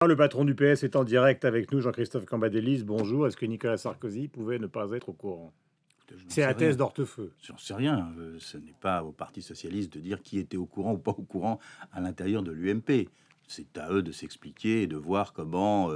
Le patron du PS est en direct avec nous, Jean-Christophe Cambadélis. Bonjour. Est-ce que Nicolas Sarkozy pouvait ne pas être au courant? Je n'en C'est sais la thèse rien. d'Hortefeux. J'en sais rien. Ce n'est pas au Parti socialiste de dire qui était au courant ou pas au courant à l'intérieur de l'UMP. C'est à eux de s'expliquer et de voir comment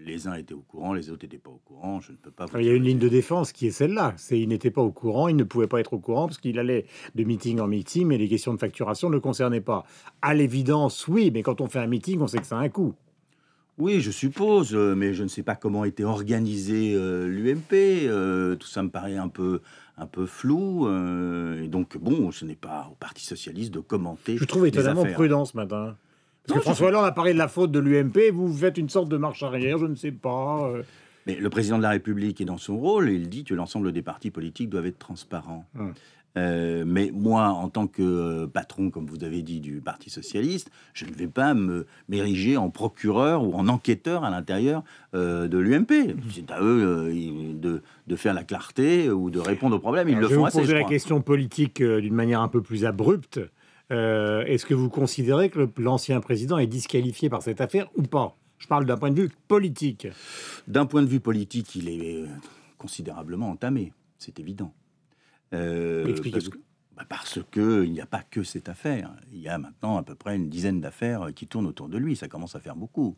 les uns étaient au courant, les autres n'étaient pas au courant. Je ne peux pas vous Il y a dire. une ligne de défense qui est celle-là. Il n'était pas au courant, il ne pouvait pas être au courant parce qu'il allait de meeting en meeting, mais les questions de facturation ne le concernaient pas. À l'évidence, oui, mais quand on fait un meeting, on sait que ça a un coût. Oui, je suppose, mais je ne sais pas comment était organisé l'UMP. Tout ça me paraît un peu flou. Et donc, bon, ce n'est pas au Parti socialiste de commenter Je trouve les étonnamment affaires. prudent ce matin. Parce Non, que François Hollande a parlé de la faute de l'UMP, vous faites une sorte de marche arrière, je ne sais pas. Mais le président de la République est dans son rôle, il dit que l'ensemble des partis politiques doivent être transparents. Mais moi, en tant que patron, comme vous avez dit, du Parti socialiste, je ne vais pas m'ériger en procureur ou en enquêteur à l'intérieur de l'UMP. C'est à eux de faire la clarté ou de répondre aux problèmes. Ils Alors, le je vais font vous assez, poser je la crois. question politique d'une manière un peu plus abrupte. Est-ce que vous considérez que l'ancien président est disqualifié par cette affaire ou pas? Je parle d'un point de vue politique. D'un point de vue politique, il est considérablement entamé, c'est évident. Expliquez-vous. Parce que il n'y a pas que cette affaire. Il y a maintenant à peu près une dizaine d'affaires qui tournent autour de lui. Ça commence à faire beaucoup.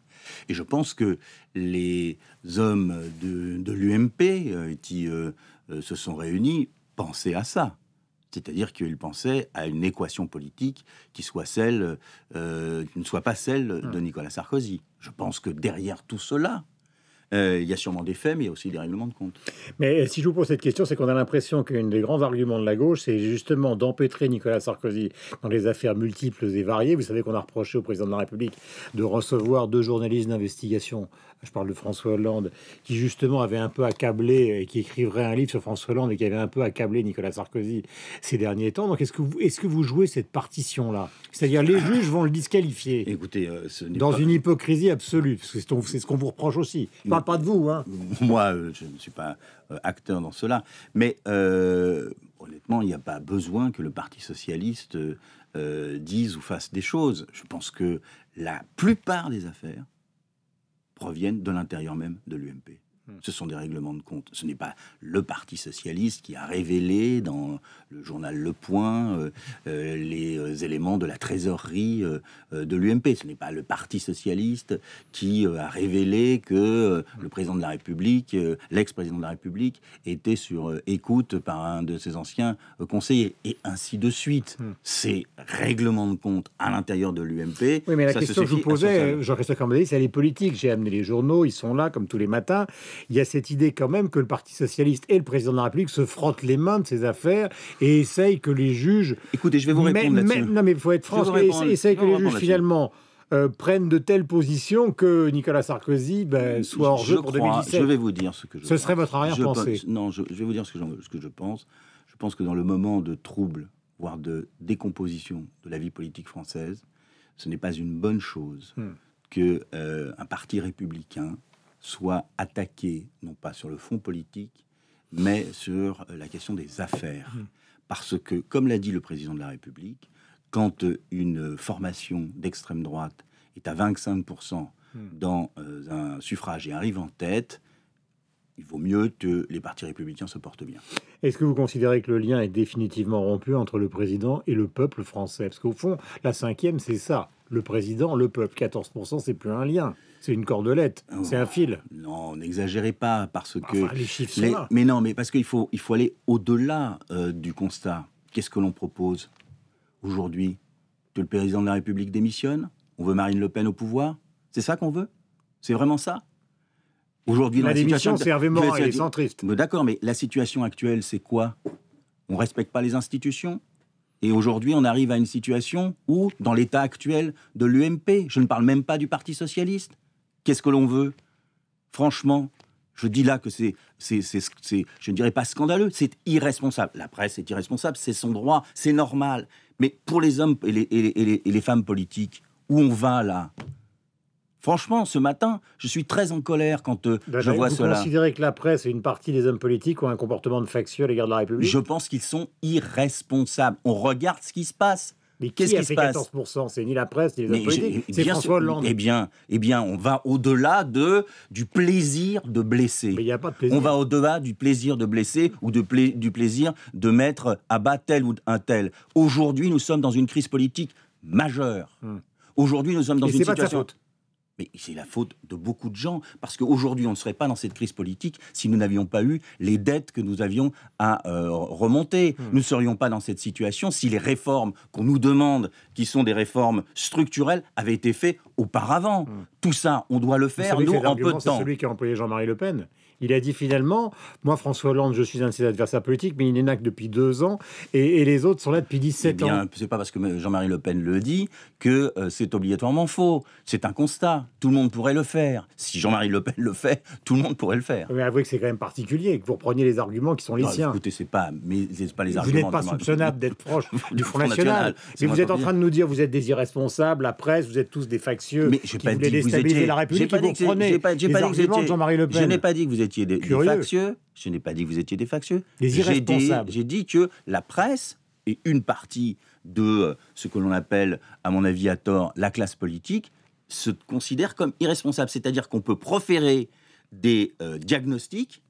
Et je pense que les hommes de l'UMP qui se sont réunis pensaient à ça. C'est-à-dire qu'ils pensaient à une équation politique qui soit celle, qui ne soit pas celle de Nicolas Sarkozy. Je pense que derrière tout cela, il y a sûrement des faits, mais il y a aussi des règlements de compte. Mais si je vous pose cette question, c'est qu'on a l'impression qu'un des grands arguments de la gauche, c'est justement d'empêtrer Nicolas Sarkozy dans les affaires multiples et variées. Vous savez qu'on a reproché au président de la République de recevoir 2 journalistes d'investigation. Je parle de François Hollande, qui justement avait un peu accablé, et qui écrivrait un livre sur François Hollande et qui avait un peu accablé Nicolas Sarkozy ces derniers temps. Donc est-ce que vous jouez cette partition-là? C'est-à-dire les juges vont le disqualifier Écoutez, ce n'est dans pas... une hypocrisie absolue. Parce que c'est ce qu'on vous reproche aussi. Je parle pas de vous, hein. Moi, je ne suis pas acteur dans cela. Mais honnêtement, il n'y a pas besoin que le Parti socialiste dise ou fasse des choses. Je pense que la plupart des affaires proviennent de l'intérieur même de l'UMP. Ce sont des règlements de compte. Ce n'est pas le Parti socialiste qui a révélé dans le journal Le Point les éléments de la trésorerie de l'UMP. Ce n'est pas le Parti socialiste qui a révélé que le président de la République, l'ex-président de la République, était sur écoute par un de ses anciens conseillers, et ainsi de suite. Ces règlements de compte à l'intérieur de l'UMP... Oui, mais la ça se question que je vous suffit à son posais, salaire. Jean-Christophe Cambadélis, elle est politique. J'ai amené les journaux, ils sont là comme tous les matins. Il y a cette idée quand même que le Parti socialiste et le président de la République se frottent les mains de ces affaires et essayent que les juges... Écoutez, je vais vous répondre là-dessus. Non, mais il faut être franc. Essayent que les juges, finalement, prennent de telles positions que Nicolas Sarkozy soit hors jeu pour 2017. Je vais vous dire ce que je pense. Ce serait votre arrière-pensée. Non, je vais vous dire ce que je pense. Je pense que dans le moment de trouble, voire de décomposition de la vie politique française, ce n'est pas une bonne chose que un parti républicain soit attaqué, non pas sur le fond politique, mais sur la question des affaires. Parce que, comme l'a dit le président de la République, quand une formation d'extrême droite est à 25% dans un suffrage et arrive en tête, il vaut mieux que les partis républicains se portent bien. Est-ce que vous considérez que le lien est définitivement rompu entre le président et le peuple français? Parce qu'au fond, la cinquième, c'est ça. Le président, le peuple. 14%, c'est plus un lien. C'est une cordelette. C'est un fil. Non, n'exagérez pas, parce que... Enfin, les chiffres sont là. Mais non, mais parce qu'il faut aller au-delà du constat. Qu'est-ce que l'on propose aujourd'hui? Que le président de la République démissionne? On veut Marine Le Pen au pouvoir? C'est ça qu'on veut? C'est vraiment ça? Aujourd'hui, la démission, c'est Hervé Morin, il est centriste. D'accord, mais la situation actuelle, c'est quoi? On respecte pas les institutions? Et aujourd'hui, on arrive à une situation où, dans l'état actuel de l'UMP, je ne parle même pas du Parti socialiste. Qu'est-ce que l'on veut? Franchement, je dis là que c'est, je ne dirais pas scandaleux, c'est irresponsable. La presse est irresponsable, c'est son droit, c'est normal. Mais pour les hommes et les femmes politiques, où on va là? Franchement, ce matin, je suis très en colère quand je vois cela. Vous considérez que la presse et une partie des hommes politiques ont un comportement de factieux à l'égard de la République? Je pense qu'ils sont irresponsables. On regarde ce qui se passe. Mais Qu'est-ce qui a qui se fait passe? 14%? C'est ni la presse, ni les Mais hommes politiques. C'est bien François sûr, Hollande. eh bien, on va au-delà du plaisir de blesser. Mais il n'y a pas de On plaisir. va au-delà du plaisir de blesser ou du plaisir de mettre à bas tel ou un tel. Aujourd'hui, nous sommes dans une crise politique majeure. Aujourd'hui, nous sommes dans Et une c'est pas de sa situation... faute. Mais c'est la faute de beaucoup de gens, parce qu'aujourd'hui, on ne serait pas dans cette crise politique si nous n'avions pas eu les dettes que nous avions à remonter. Nous ne serions pas dans cette situation si les réformes qu'on nous demande, qui sont des réformes structurelles, avaient été faites auparavant. Tout ça, on doit le Vous faire, savez que nous, cet en peu argument, de c'est temps. celui qui a employé Jean-Marie Le Pen. Il a dit finalement, moi François Hollande, je suis un de ses adversaires politiques, mais il n'est là que depuis 2 ans, et les autres sont là depuis 17 Eh bien, ans. c'est pas parce que Jean-Marie Le Pen le dit que c'est obligatoirement faux. C'est un constat. Tout le monde pourrait le faire. Si Jean-Marie Le Pen le fait, tout le monde pourrait le faire. Mais avouez que c'est quand même particulier, que vous repreniez les arguments qui sont les Non, siens. écoutez, c'est pas les Vous arguments. n'êtes pas du- soupçonnable d'être proche du du Front Front National. C'est Mais moi vous êtes qui en le train de nous dire, vous êtes des irresponsables, la presse, vous êtes tous des factieux Mais j'ai qui pas voulaient dit que vous déstabiliser étiez. la République. J'ai pas Et dit vous que c'est- prenez j'ai pas dit les que vous arguments étiez. de Jean-Marie Le Pen. Je n'ai pas dit que vous étiez des Curieux. factieux. Je n'ai pas dit que vous étiez des factieux. Des irresponsables. J'ai dit que la presse et une partie de ce que l'on appelle, à mon avis à tort, la classe politique, se considère comme irresponsable. C'est-à-dire qu'on peut proférer des diagnostics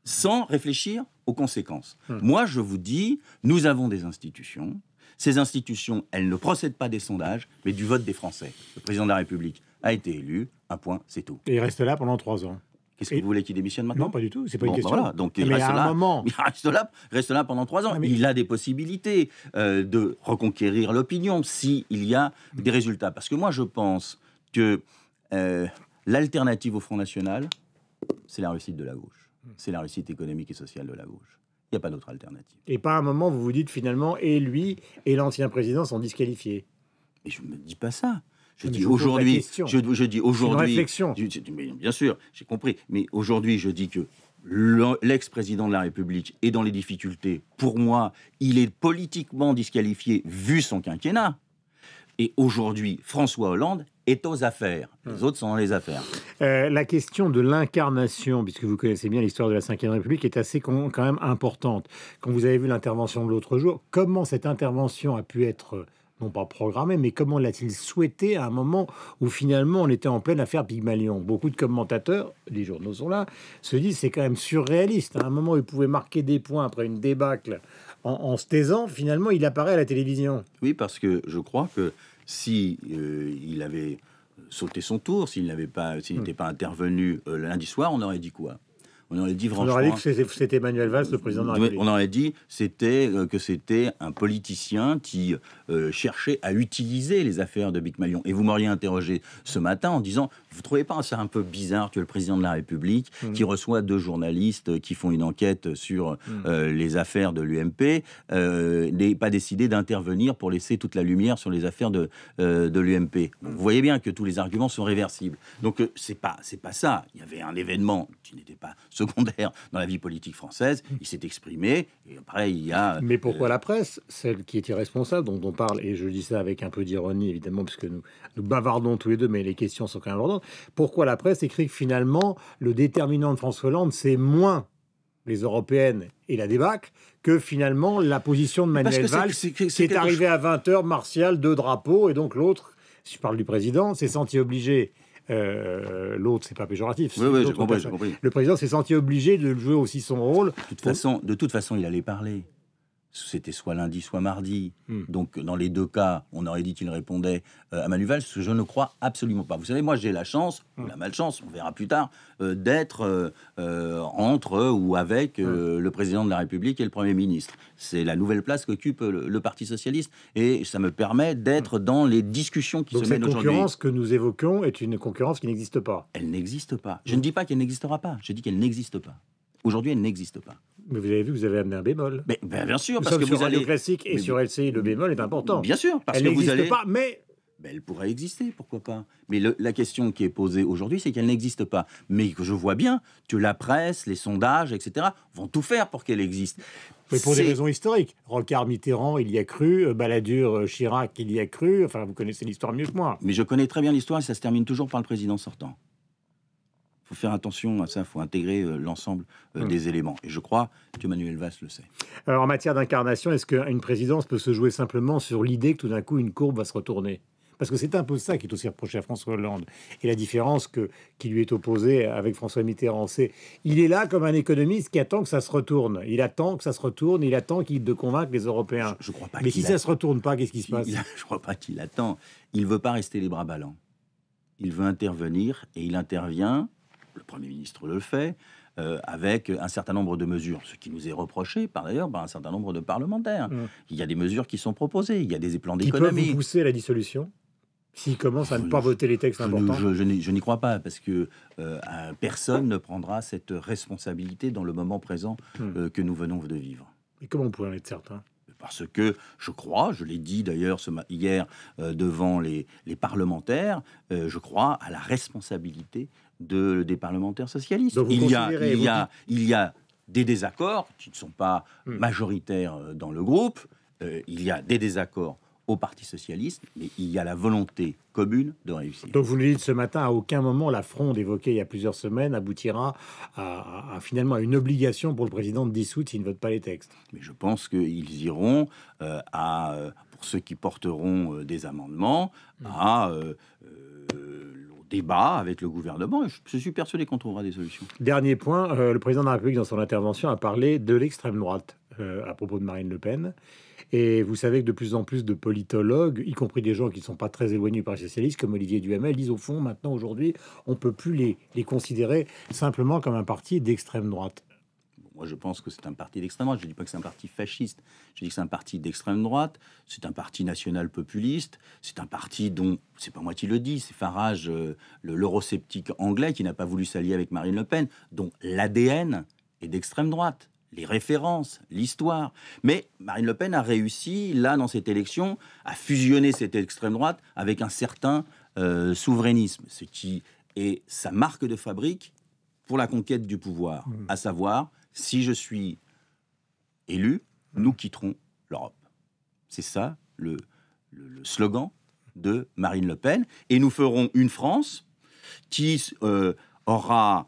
sans réfléchir aux conséquences. Moi, je vous dis, nous avons des institutions. Ces institutions, elles ne procèdent pas des sondages, mais du vote des Français. Le président de la République a été élu, un point, c'est tout. Et il reste là pendant 3 ans. Qu'est-ce que vous voulez qu'il démissionne maintenant? Non, pas du tout, c'est pas une Bon, question. voilà, donc il mais reste à là. un moment, Il reste là pendant 3 ans. Ah, mais- Il a des possibilités de reconquérir l'opinion s'il y a des résultats. Parce que moi, je pense que l'alternative au Front National, c'est la réussite de la gauche. C'est la réussite économique et sociale de la gauche. Il n'y a pas d'autre alternative. et pas à un moment, vous vous dites finalement, et lui et l'ancien président sont disqualifiés. Mais je ne me dis pas ça. Je Mais dis je vous pose la aujourd'hui, question. je dis aujourd'hui, réflexion. mais bien sûr, j'ai compris. Mais aujourd'hui, je dis que l'ex-président de la République est dans les difficultés. Pour moi, il est politiquement disqualifié vu son quinquennat. Et aujourd'hui, François Hollande est aux affaires. Les autres sont dans les affaires. La question de l'incarnation, puisque vous connaissez bien l'histoire de la Ve République, est assez quand même importante. Quand vous avez vu l'intervention de l'autre jour, comment cette intervention a pu être, non pas programmée, mais comment l'a-t-il souhaité à un moment où finalement on était en pleine affaire Pygmalion? Beaucoup de commentateurs, les journaux sont là, se disent c'est quand même surréaliste. À un moment où il pouvait marquer des points après une débâcle en se taisant, finalement il apparaît à la télévision. Oui, parce que je crois que si il avait sauté son tour, s'il n'était pas intervenu lundi soir, on aurait dit quoi? On aurait dit On franchement... aurait dit que c'était Emmanuel Valls, le président de la République. On aurait dit que c'était un politicien qui cherchait à utiliser les affaires de Pygmalion. Et vous m'auriez interrogé ce matin en disant, vous trouvez pas ça un peu bizarre que le président de la République, qui reçoit 2 journalistes qui font une enquête sur les affaires de l'UMP, n'ait pas décidé d'intervenir pour laisser toute la lumière sur les affaires de l'UMP. Vous voyez bien que tous les arguments sont réversibles. Donc c'est pas ça. Il y avait un événement qui n'était pas secondaire dans la vie politique française. Il s'est exprimé. Et après, il y a... Mais pourquoi la presse, celle qui est irresponsable, dont on parle, et je dis ça avec un peu d'ironie évidemment, puisque nous bavardons tous les deux, mais les questions sont quand même importantes, pourquoi la presse écrit que finalement, le déterminant de François Hollande, c'est moins les européennes et la débâcle que finalement la position de Manuel Valls, qui est arrivé à 20h, Martial, 2 drapeaux, et donc l'autre, si je parle du président, s'est senti obligé... l'autre, c'est pas péjoratif. Oui, j'ai compris. Le président s'est senti obligé de jouer aussi son rôle. De toute façon, il allait parler. C'était soit lundi, soit mardi. Donc, dans les 2 cas, on aurait dit qu'il répondait à Manuel Valls, ce que je ne crois absolument pas. Vous savez, moi, j'ai la chance, ou la malchance, on verra plus tard, d'être entre ou avec le président de la République et le Premier ministre. C'est la nouvelle place qu'occupe le Parti socialiste, et ça me permet d'être dans les discussions qui se mènent aujourd'hui. Donc, cette concurrence que nous évoquons est une concurrence qui n'existe pas. Elle n'existe pas. Je ne dis pas qu'elle n'existera pas, je dis qu'elle n'existe pas. Aujourd'hui, elle n'existe pas. Mais vous avez vu que vous avez amené un bémol. Mais bien sûr, Nous parce que sommes sur vous Radio allez... Classique et Mais- sur LCI, le bémol est important. Bien sûr, parce Elle que vous n'existe allez... pas, mais Elle pourrait exister, pourquoi pas. Mais la question qui est posée aujourd'hui, c'est qu'elle n'existe pas. Mais que je vois bien que la presse, les sondages, etc., vont tout faire pour qu'elle existe. mais pour des raisons historiques. Rocard, Mitterrand, il y a cru. Balladur, Chirac, il y a cru. Enfin, vous connaissez l'histoire mieux que moi. Mais je connais très bien l'histoire et ça se termine toujours par le président sortant. faut faire attention à ça, il faut intégrer l'ensemble des éléments. Et je crois que Manuel Valls le sait. Alors, en matière d'incarnation, est-ce qu'une présidence peut se jouer simplement sur l'idée que tout d'un coup, une courbe va se retourner? Parce que c'est un peu ça qui est aussi reproché à François Hollande. Et la différence qui lui est opposée avec François Mitterrand, c'est il est là comme un économiste qui attend que ça se retourne. Il attend que ça se retourne, il attend de convaincre les Européens. Je crois pas. Mais si ça se retourne pas, qu'est-ce qui se passe? Je crois pas qu'il attend. Il veut pas rester les bras ballants. Il veut intervenir et il intervient. Le Premier ministre le fait. Avec un certain nombre de mesures, ce qui nous est reproché par ailleurs par un certain nombre de parlementaires. Il y a des mesures qui sont proposées, il y a des plans d'économie. Qui peuvent vous pousser à la dissolution s'ils commencent à ne pas voter les textes importants? Je n'y crois pas, parce que personne ne prendra cette responsabilité dans le moment présent que nous venons de vivre. Et comment on pourrait en être certain? Parce que je crois, je l'ai dit d'ailleurs hier devant les parlementaires, je crois à la responsabilité des parlementaires socialistes. Donc il y a des désaccords qui ne sont pas majoritaires dans le groupe, il y a des désaccords au Parti socialiste, mais il y a la volonté commune de réussir. Donc vous nous dites ce matin, à aucun moment la fronde évoquée il y a plusieurs semaines aboutira à finalement à une obligation pour le président de dissoudre s'il ne vote pas les textes. Mais je pense qu'ils iront pour ceux qui porteront des amendements, au débat avec le gouvernement. Je suis persuadé qu'on trouvera des solutions. Dernier point, le président de la République dans son intervention a parlé de l'extrême droite à propos de Marine Le Pen. Et vous savez que de plus en plus de politologues, y compris des gens qui ne sont pas très éloignés du Parti socialiste, comme Olivier Duhamel, disent au fond, maintenant, aujourd'hui, on ne peut plus les considérer simplement comme un parti d'extrême droite. Moi, je pense que c'est un parti d'extrême droite. Je ne dis pas que c'est un parti fasciste. Je dis que c'est un parti d'extrême droite. C'est un parti national populiste. C'est un parti dont, c'est pas moi qui le dis, c'est Farage, l'eurosceptique anglais, qui n'a pas voulu s'allier avec Marine Le Pen, dont l'ADN est d'extrême droite. Les références, l'histoire. Mais Marine Le Pen a réussi, là, dans cette élection, à fusionner cette extrême droite avec un certain souverainisme, ce qui est sa marque de fabrique pour la conquête du pouvoir, à savoir, si je suis élu, nous quitterons l'Europe. C'est ça le slogan de Marine Le Pen. Et nous ferons une France qui sera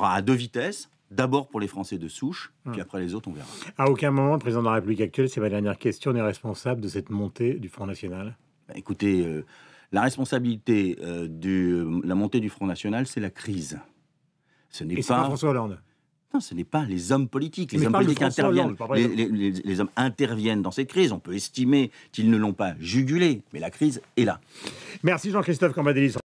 à deux vitesses. D'abord pour les Français de souche, puis après les autres, on verra. À aucun moment, le président de la République actuelle, c'est ma dernière question, n'est responsable de cette montée du Front National? Écoutez, la responsabilité de la montée du Front National, c'est la crise. Ce n'est pas François Hollande? Non, ce n'est pas les hommes politiques. Les hommes politiques interviennent. Les hommes interviennent dans cette crise. On peut estimer qu'ils ne l'ont pas jugulée, mais la crise est là. Merci Jean-Christophe Cambadélis.